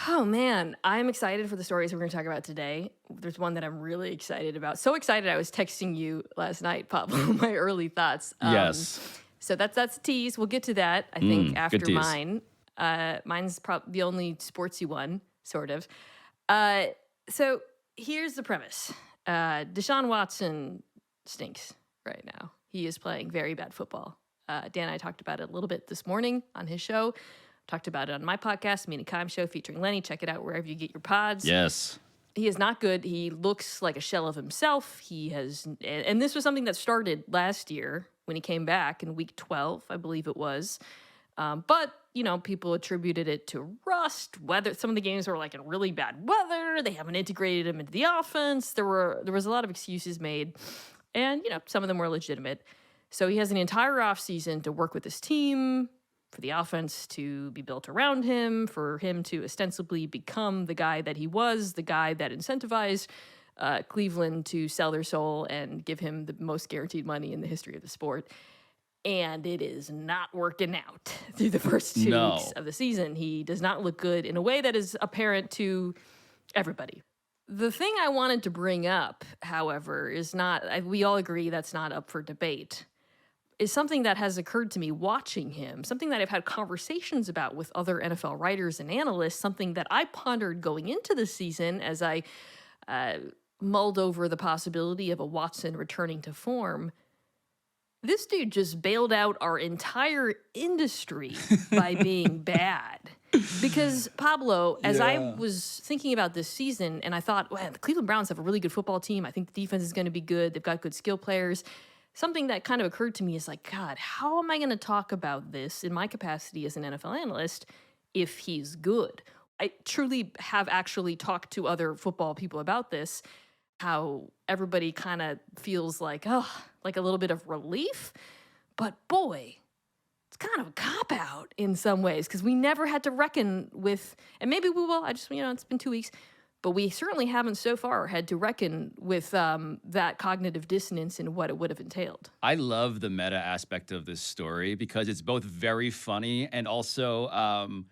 Oh man, I'm excited for the stories we're going to talk about today. There's one that I'm really excited about. So excited I was texting you last night, Pablo, my early thoughts. Yes. So that's a tease. We'll get to that, I think, Good after tease. mine. Mine's probably the only sportsy one, sort of. So here's the premise. Deshaun Watson stinks right now. He is playing very bad football. Dan and I talked about it a little bit this morning on his show. Talked about it on my podcast, Mina Kimes Show, featuring Lenny. Check it out wherever you get your pods. Yes. He is not good. He looks like a shell of himself. He has, and this was something that started last year when he came back in week 12, I believe it was. But, you know, people attributed it to rust, weather. Some of the games were like in really bad weather. They haven't integrated him into the offense. There was a lot of excuses made, and, you know, some of them were legitimate. So he has an entire offseason to work with his team, for the offense to be built around him, for him to ostensibly become the guy that he was, the guy that incentivized Cleveland to sell their soul and give him the most guaranteed money in the history of the sport. And it is not working out through the first 2 weeks of the season. He does not look good in a way that is apparent to everybody. The thing I wanted to bring up, however, is not, we all agree that's not up for debate, is something that has occurred to me watching him, something that I've had conversations about with other NFL writers and analysts, something that I pondered going into the season as I mulled over the possibility of a Watson returning to form. This dude just bailed out our entire industry by being bad. Because, Pablo, as I was thinking about this season, and I thought, well, the Cleveland Browns have a really good football team. I think the defense is going to be good. They've got good skill players. Something that kind of occurred to me is like, God, how am I going to talk about this in my capacity as an NFL analyst if he's good? I truly have actually talked to other football people about this, how everybody kind of feels like, oh, like a little bit of relief. But boy, it's kind of a cop-out in some ways because we never had to reckon with, and maybe we will, it's been 2 weeks, but we certainly haven't so far had to reckon with that cognitive dissonance and what it would have entailed. I love the meta aspect of this story because it's both very funny and also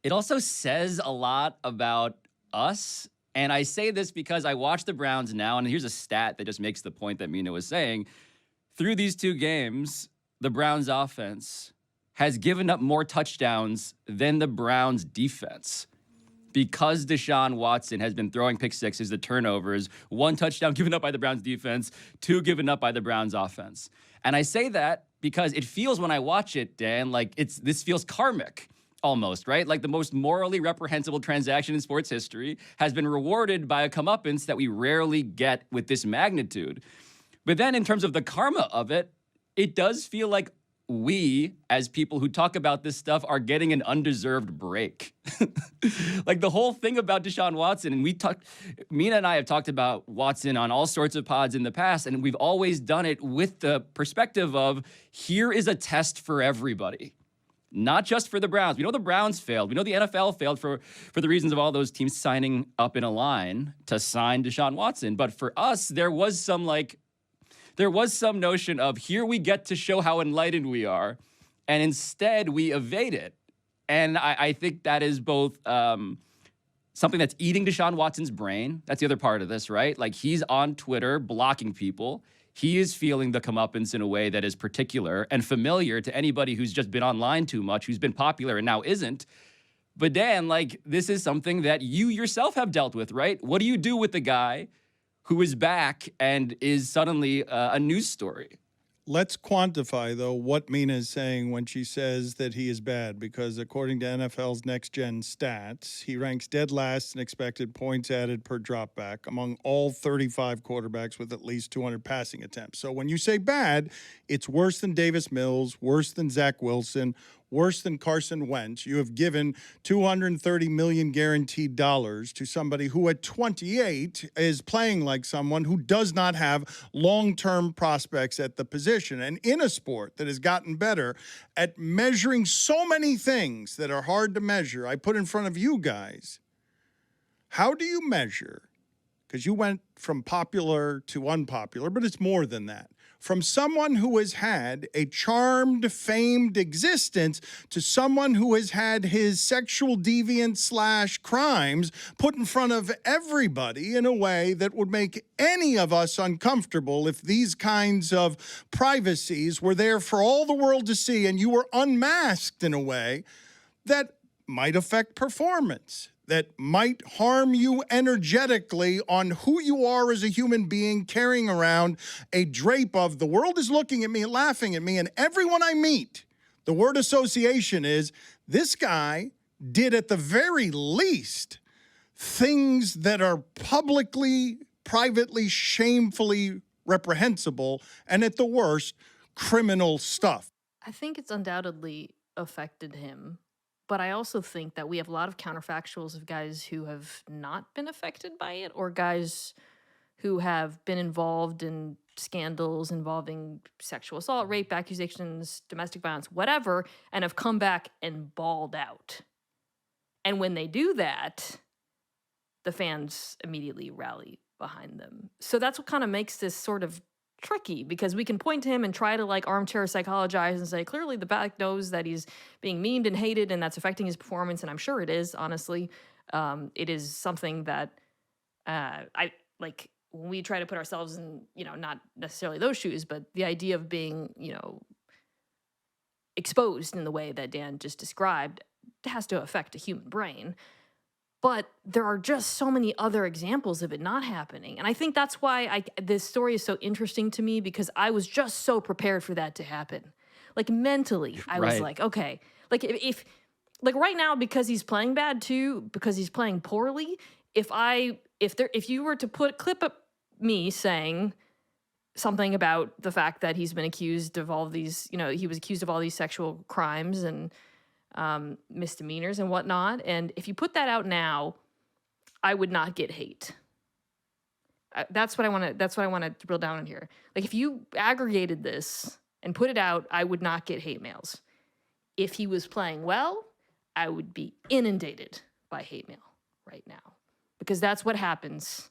it also says a lot about us. And I say this because I watch the Browns now, and here's a stat that just makes the point that Mina was saying. Through these 2 games, the Browns offense has given up more touchdowns than the Browns defense. Because Deshaun Watson has been throwing pick sixes, the turnovers, 1 touchdown given up by the Browns defense, 2 given up by the Browns offense. And I say that because it feels when I watch it, Dan, like this feels karmic almost, right? Like the most morally reprehensible transaction in sports history has been rewarded by a comeuppance that we rarely get with this magnitude. But then in terms of the karma of it, it does feel like we, as people who talk about this stuff, are getting an undeserved break. Like the whole thing about Deshaun Watson, and Mina and I have talked about Watson on all sorts of pods in the past, and we've always done it with the perspective of, here is a test for everybody. Not just for the Browns. We know the Browns failed. We know the NFL failed for the reasons of all those teams signing up in a line to sign Deshaun Watson. But for us, there was some notion of, here we get to show how enlightened we are, and instead we evade it. And I think that is both something that's eating Deshaun Watson's brain. That's the other part of this, right? Like, he's on Twitter blocking people. He is feeling the comeuppance in a way that is particular and familiar to anybody who's just been online too much, who's been popular and now isn't. But Dan, like, this is something that you yourself have dealt with, right? What do you do with the guy who is back and is suddenly a news story? Let's quantify, though, what Mina is saying when she says that he is bad, because according to NFL's next-gen stats, he ranks dead last in expected points added per dropback among all 35 quarterbacks with at least 200 passing attempts. So when you say bad, it's worse than Davis Mills, worse than Zach Wilson, worse than Carson Wentz. You have given $230 million guaranteed dollars to somebody who at 28 is playing like someone who does not have long-term prospects at the position. And in a sport that has gotten better at measuring so many things that are hard to measure, I put in front of you guys, how do you measure? Because you went from popular to unpopular, but it's more than that. from someone who has had a charmed, famed existence to someone who has had his sexual deviance / crimes put in front of everybody in a way that would make any of us uncomfortable if these kinds of privacies were there for all the world to see and you were unmasked in a way that might affect performance, that might harm you energetically on who you are as a human being, carrying around a drape of the world is looking at me, laughing at me, and everyone I meet, the word association is, this guy did at the very least things that are publicly, privately, shamefully reprehensible, and at the worst, criminal stuff. I think it's undoubtedly affected him. But I also think that we have a lot of counterfactuals of guys who have not been affected by it, or guys who have been involved in scandals involving sexual assault, rape accusations, domestic violence, whatever, and have come back and bawled out. And when they do that, the fans immediately rally behind them. So that's what kind of makes this sort of tricky, because we can point to him and try to like armchair psychologize and say, clearly the back knows that he's being memed and hated and that's affecting his performance. And I'm sure it is, honestly. It is something that I like when we try to put ourselves in, not necessarily those shoes, but the idea of being, exposed in the way that Dan just described has to affect a human brain. But there are just so many other examples of it not happening. And I think that's why this story is so interesting to me, because I was just so prepared for that to happen. Like mentally, I was like, okay, like if like right now, because he's playing bad too, because he's playing poorly, if you were to clip up me saying something about the fact that he's been accused of all these, he was accused of all these sexual crimes and misdemeanors and whatnot. And if you put that out now, I would not get hate. That's what I want to drill down on here. Like if you aggregated this and put it out, I would not get hate mails. If he was playing well, I would be inundated by hate mail right now, because that's what happens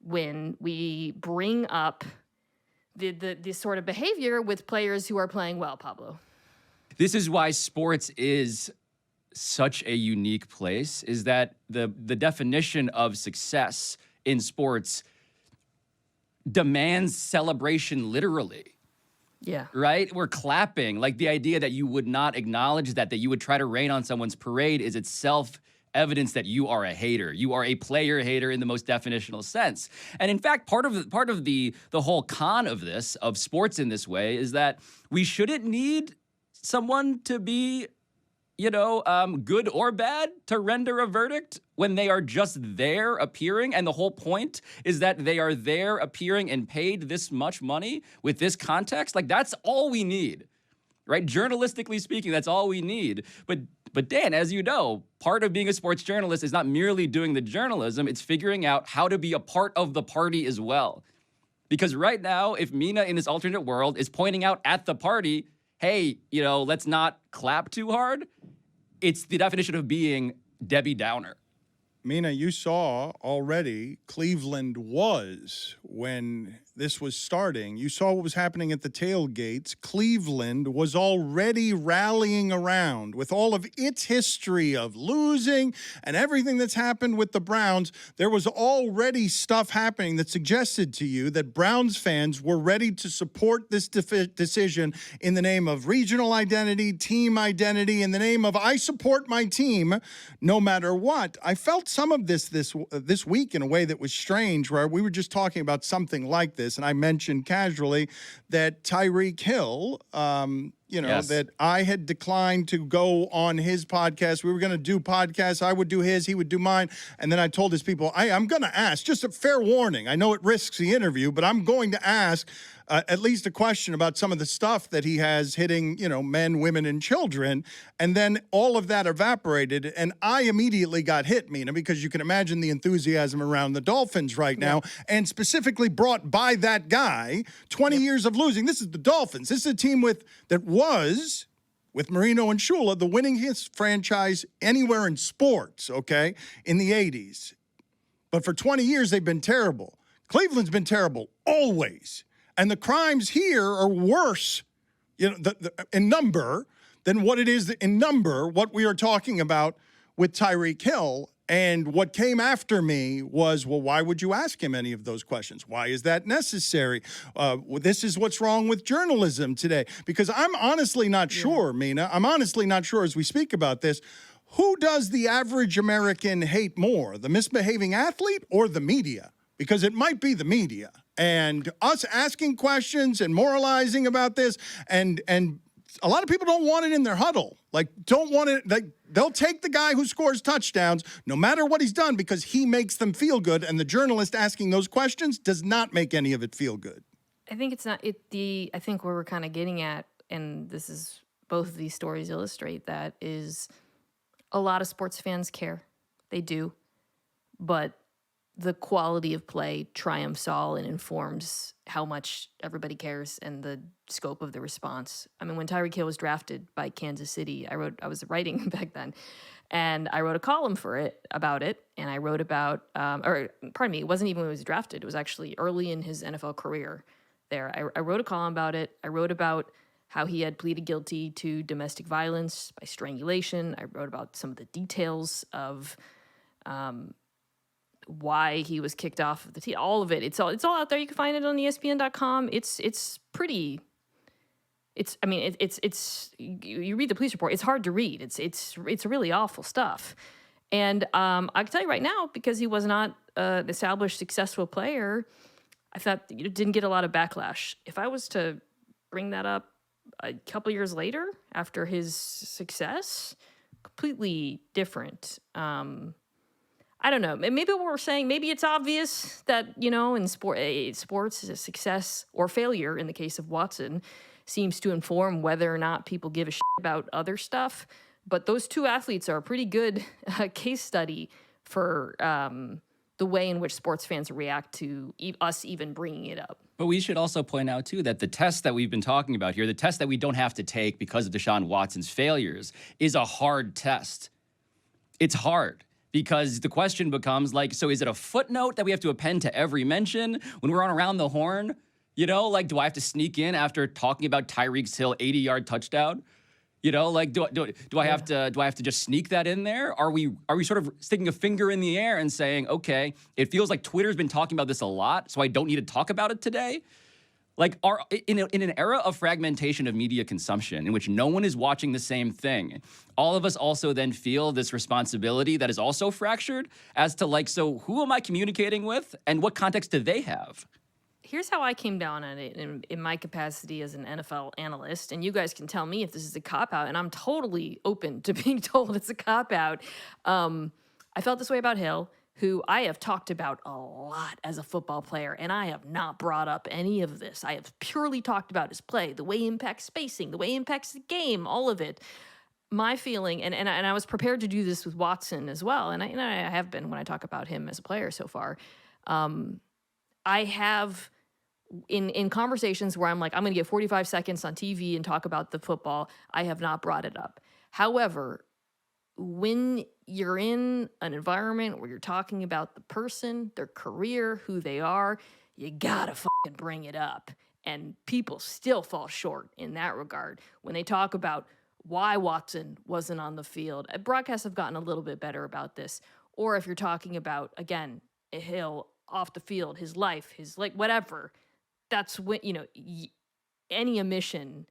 when we bring up this sort of behavior with players who are playing well, Pablo. This is why sports is such a unique place, is that the definition of success in sports demands celebration literally. Yeah. Right? We're clapping. Like the idea that you would not acknowledge that you would try to rain on someone's parade is itself evidence that you are a hater. You are a player hater in the most definitional sense. And in fact, part of the whole con of this, of sports in this way, is that we shouldn't need someone to be, good or bad to render a verdict when they are just there appearing. And the whole point is that they are there appearing and paid this much money with this context. Like that's all we need, right? Journalistically speaking, that's all we need. But Dan, as you know, part of being a sports journalist is not merely doing the journalism, it's figuring out how to be a part of the party as well. Because right now, if Mina in this alternate world is pointing out at the party, hey, let's not clap too hard, it's the definition of being Debbie Downer. Mina, you saw already Cleveland was, when this was starting, you saw what was happening at the tailgates. Cleveland was already rallying around with all of its history of losing and everything that's happened with the Browns. There was already stuff happening that suggested to you that Browns fans were ready to support this decision in the name of regional identity, team identity, in the name of I support my team no matter what. I felt some of this week in a way that was strange, where we were just talking about something like this, and I mentioned casually that Tyreek Hill, Yes. that I had declined to go on his podcast. We were going to do podcasts. I would do his, he would do mine. And then I told his people, I'm going to ask, just a fair warning. I know it risks the interview, but I'm going to ask at least a question about some of the stuff that he has hitting, men, women, and children. And then all of that evaporated. And I immediately got hit, Mina, because you can imagine the enthusiasm around the Dolphins right now, and specifically brought by that guy, 20 years of losing. This is the Dolphins. This is a team that was, with Marino and Shula, the winningest franchise anywhere in sports, okay, in the 80s. But for 20 years, they've been terrible. Cleveland's been terrible always. And the crimes here are worse, in number than what it is in number, what we are talking about with Tyreek Hill. And what came after me was, well, why would you ask him any of those questions? Why is that necessary? This is what's wrong with journalism today. Because I'm honestly not sure, Mina. I'm honestly not sure as we speak about this. Who does the average American hate more, the misbehaving athlete or the media? Because it might be the media. And us asking questions and moralizing about this, and a lot of people don't want it in their huddle. Like, don't want it. They'll take the guy who scores touchdowns, no matter what he's done, because he makes them feel good. And the journalist asking those questions does not make any of it feel good. I think it's not I think where we're kind of getting at, and this is both of these stories illustrate that, is a lot of sports fans care. They do. But the quality of play triumphs all and informs how much everybody cares and the scope of the response. I mean, when Tyreek Hill was drafted by Kansas City, I was writing back then, and I wrote a column about it, and I wrote about, it wasn't even when he was drafted. It was actually early in his NFL career there. I wrote a column about it. I wrote about how he had pleaded guilty to domestic violence by strangulation. I wrote about some of the details of why he was kicked off of the team. All of it. It's all out there. You can find it on ESPN.com. It's pretty. You read the police report. It's hard to read. It's really awful stuff. And I can tell you right now, because he was not an established, successful player, I thought it didn't get a lot of backlash. If I was to bring that up a couple years later after his success, completely different. I don't know. Maybe what we're saying, maybe it's obvious that, in sports, a success or failure in the case of Watson seems to inform whether or not people give a shit about other stuff. But those two athletes are a pretty good case study for the way in which sports fans react to us even bringing it up. But we should also point out, too, that the test that we've been talking about here, the test that we don't have to take because of Deshaun Watson's failures, is a hard test. It's hard. Because the question becomes so is it a footnote that we have to append to every mention when we're on Around the Horn? Do I have to sneak in after talking about Tyreek Hill 80-yard touchdown? Do I have to just sneak that in there? Are we sort of sticking a finger in the air and saying, okay, it feels like Twitter's been talking about this a lot, so I don't need to talk about it today? In an era of fragmentation of media consumption in which no one is watching the same thing, all of us also then feel this responsibility that is also fractured as to so who am I communicating with and what context do they have? Here's how I came down on it in my capacity as an NFL analyst, and you guys can tell me if this is a cop-out, and I'm totally open to being told it's a cop-out. I felt this way about Hill, who I have talked about a lot as a football player, and I have not brought up any of this. I have purely talked about his play, the way he impacts spacing, the way he impacts the game, all of it. My feeling, and I was prepared to do this with Watson as well, and I have been when I talk about him as a player so far. I have, in conversations where I'm I'm going to get 45 seconds on TV and talk about the football, I have not brought it up. However, when you're in an environment where you're talking about the person, their career, who they are, you gotta fucking bring it up. And people still fall short in that regard when they talk about why Watson wasn't on the field. Broadcasts have gotten a little bit better about this. Or if you're talking about, again, a Hill off the field, his life, his whatever, that's when, any omission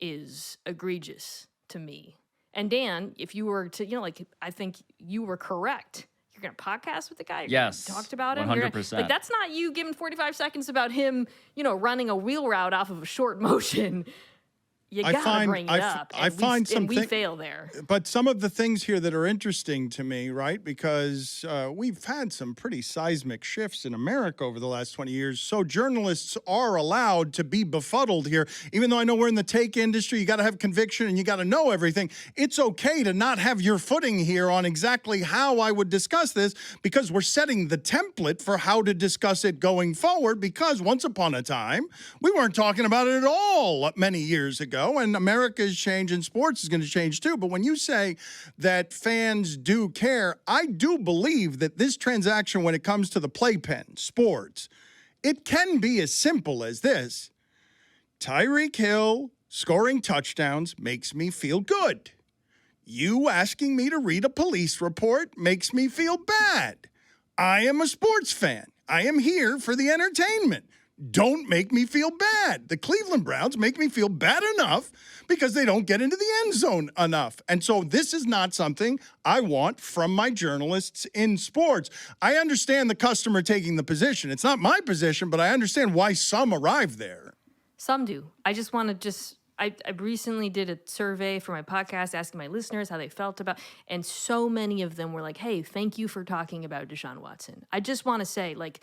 is egregious to me. And Dan, if you were to, I think you were correct. You're going to podcast with the guy? Yes. Talked about him? 100%. That's not you giving 45 seconds about him, running a wheel route off of a short motion. You got to bring it up. And we fail there. But some of the things here that are interesting to me, right? Because we've had some pretty seismic shifts in America over the last 20 years. So journalists are allowed to be befuddled here. Even though I know we're in the take industry, you got to have conviction and you got to know everything. It's okay to not have your footing here on exactly how I would discuss this, because we're setting the template for how to discuss it going forward. Because once upon a time, we weren't talking about it at all many years ago. And America's change and sports is going to change too. But when you say that fans do care, I do believe that this transaction, when it comes to the playpen, sports, It can be as simple as this. Tyreek Hill scoring touchdowns makes me feel good. You asking me to read a police report makes me feel bad. I am a sports fan. I am here for the entertainment. Don't make me feel bad. The Cleveland Browns make me feel bad enough because they don't get into the end zone enough. And so this is not something I want from my journalists in sports. I understand the customer taking the position. It's not my position, but I understand why some arrive there. Some do. I just want to I recently did a survey for my podcast asking my listeners how they felt about, and so many of them were like, hey, thank you for talking about Deshaun Watson. I just want to say, like,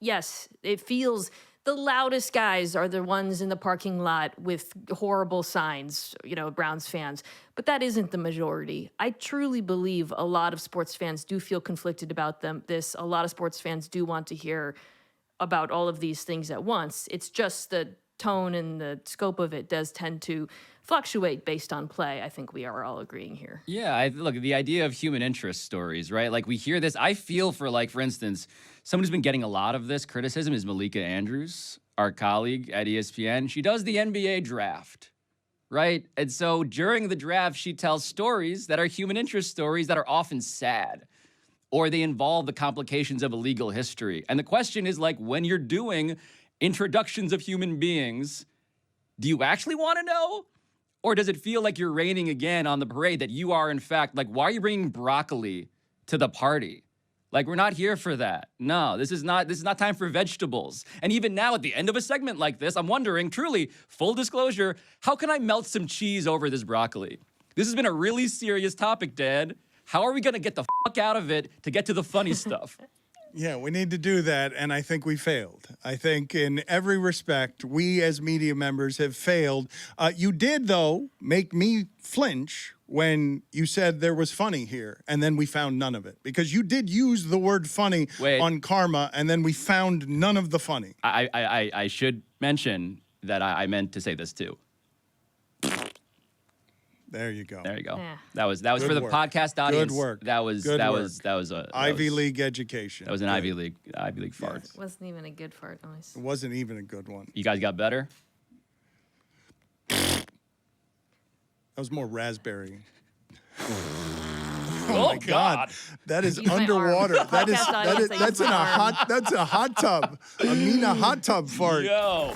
yes, it feels the loudest guys are the ones in the parking lot with horrible signs, Browns fans. But that isn't the majority. I truly believe a lot of sports fans do feel conflicted about this. A lot of sports fans do want to hear about all of these things at once. It's just the tone and the scope of it does tend to fluctuate based on play. I think we are all agreeing here. Yeah, look, the idea of human interest stories, right? Like we hear this. I feel for for instance, someone who's been getting a lot of this criticism is Malika Andrews, our colleague at ESPN. She does the NBA draft, right? And so during the draft, she tells stories that are human interest stories that are often sad, or they involve the complications of a legal history. And the question is, like, when you're doing introductions of human beings, do you actually want to know? Or does it feel like you're raining again on the parade that you are, in fact, like, why are you bringing broccoli to the party? Like, we're not here for that. No, this is not time for vegetables. And even now, at the end of a segment like this, I'm wondering, truly, full disclosure, how can I melt some cheese over this broccoli? This has been a really serious topic, Dad. How are we going to get the fuck out of it to get to the funny stuff? Yeah, we need to do that, and I think we failed. I think in every respect, we as media members have failed. You did, though, make me flinch when you said there was funny here, and then we found none of it. Because you did use the word funny on Karma, and then we found none of the funny. I should mention that I meant to say this, too. There you go. There you go. Yeah. That was for the podcast audience. Good work. That was a Ivy League education. That was an Ivy League fart. It wasn't even a good fart noise. It wasn't even a good one. You guys got better? That was more raspberry. Oh my God. That is Use my underwater. arm. That's Podcast audience, I that's use in my a arm. hot tub. A Mina hot tub fart. Yo.